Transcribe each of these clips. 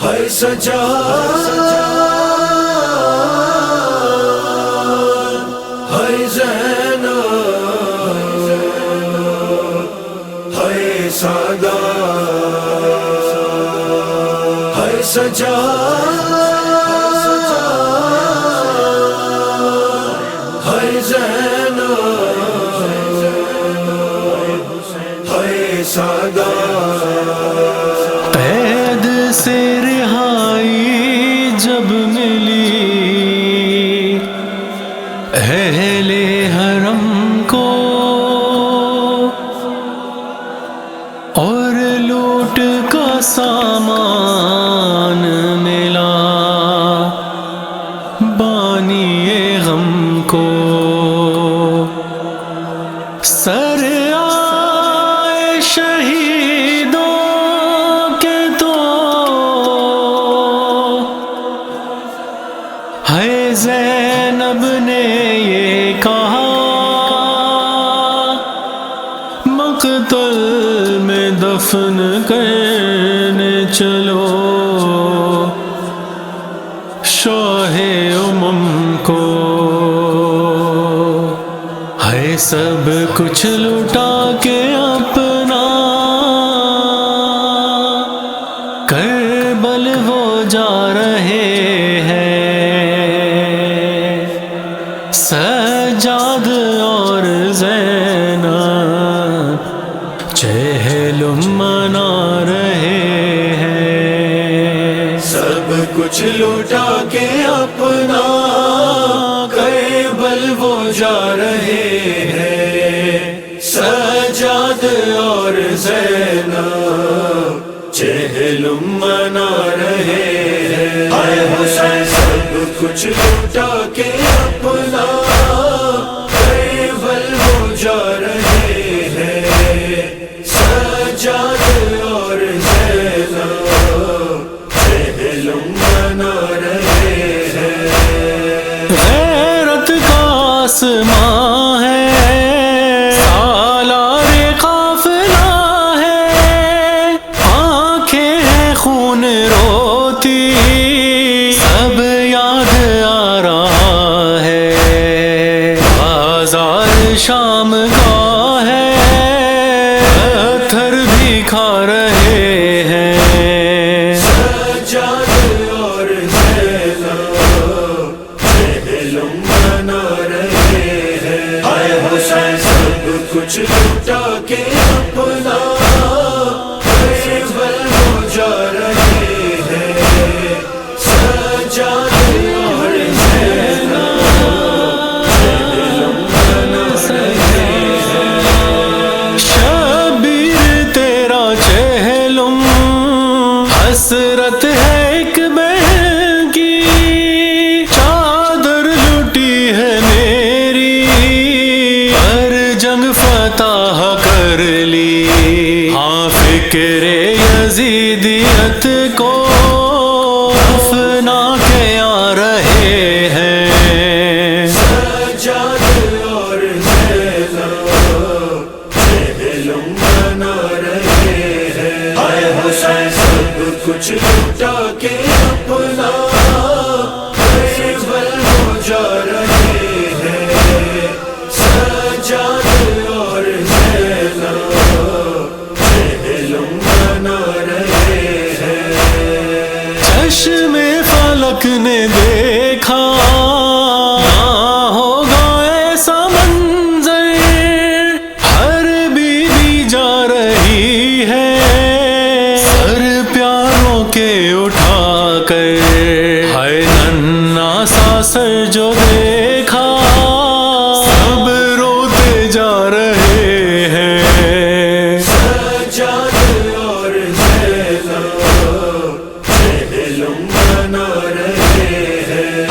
ہے سجاد ہے زینب ہے سعادت ہے سجاد ہے زینب ہے سعادت قید سے رہائی جب ملی اہل حرم کو اور لوٹ کا سامان ملا بانی غم کو، سر آئے شہیدوں کے تو ہے زینب نے یہ کہا مقتل میں دفن کرنے چلو شاہ امم کو، ہے سب کچھ لٹا کے اپنا کربل وہ جا رہے ہیں، سجاد اور زینب چہل منا رہے ہیں، سب کچھ لوٹا کے اپنا کربل وہ جا رہے ہیں، سجاد اور زینب چہل منا رہے ہیں، اے حسین سب کچھ لوٹا کے اپنا کربل وہ جا رہے ہیں، سجاد اور زینب چہل منا رہے ہیں۔ غیرت کا آسماں ہے سالار قافلہ ہے، آنکھیں ہیں خون روتی سب یاد آ رہا ہے، بازار شام کا ہے پتھر بھی کھا رہے ہیں، سجاد اور زینب چہل منا رہے ہیں، اے حسین سب کچھ لوٹا کے اپنا کربل وہ جا رہے ہیں، سجاد اور زینب چہل منا رہے ہیں۔ شبیر تیرا چہلم حسرت ہے ایک بہن کی، چادر لٹی ہے میری پر جنگ فتح کر لی، ہاں فکر یزیدیت کو دفنا کے آ رہے ہیں، سجاد اور زینب چہل منا رہے ہیں، اے حسین سب کچھ لوٹا کے اپنا کربل وہ جا رہے ہیں، سجاد اور زینب چہل منا رہے ہیں۔ چشم فلک نے دیکھا نہ ہوگا ایسا منظر، ہر بیوی جا رہی ہے سر پیاروں کے اٹھا کر، ہے ننھا سا سر جو دیکھا سب روتے جا رہے ہیں، سجاد اور زینب چہل منا رہے ہیں،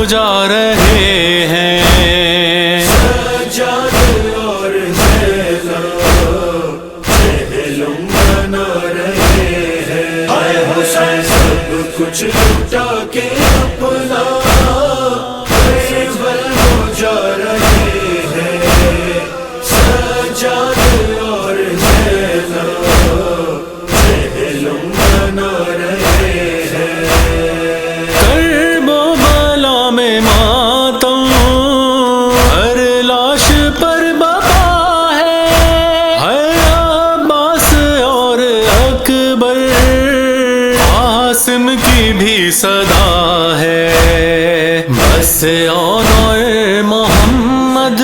جا رہے ہیں سجاد اور جہلم بنا رہے ہیں ہائے حسین سب کچھ لٹا کے اپنا کربل کو جا رہے ہیں سجاد اور جہلم بنا رہے ہیں کرب و بلا میں ماتم ہر لاش پر بقا ہے عباس اور اکبر قاسم کی بھی صدا ہے بس اور محمد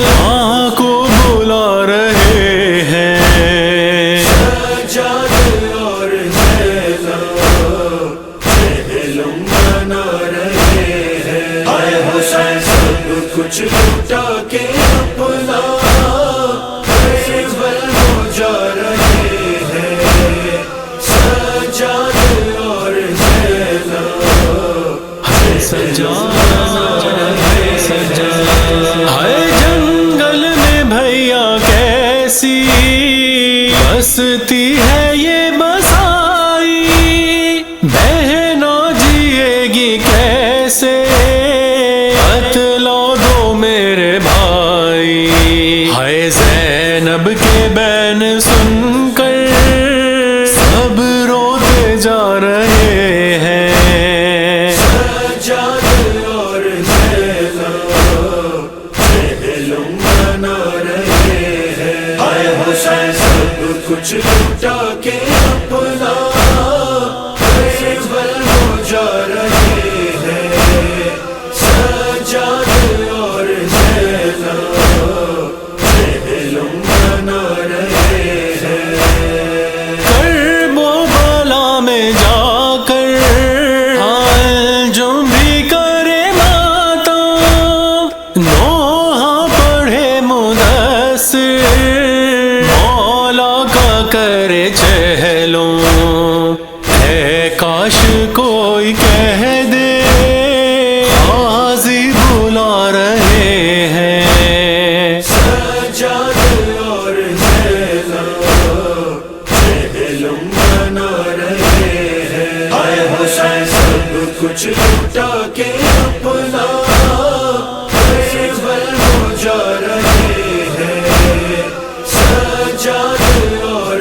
ماں کو بلا رہے ہیں سجاد اور جہلم بنا رہے ہیں ہائے حسین سب کچھ لٹا کے اپنا کربل کو جا رہے ہیں سجاد اور ہائے جنگل میں بھیا کیسی بستی ہے یہ بسائی بہنوں جیے گی کیسے بتلا دو میرے بھائی ہائے زینب کے بین سن کر سب روتے جا رہے ہیں سجاد اور جہلم بنا رہے ہیں ہائے حسین سب کچھ لٹا کے اپنا کربل کو جا رہے ہیں سجاد اور جہلم بنا رہے ہیں کرب و بلا میں جا کر جو بھی کرے ماتم نوحہ پڑھے مدثر مولا کا کرے چہلوں اے کاش کوئی کہہ دے قاضی بلا رہے ہیں سجاد اور جہلم بنا رہے ہیں ہائے حسین سب کچھ لٹا کے اپنا کربل کو جا رہے ہیں سجاد اور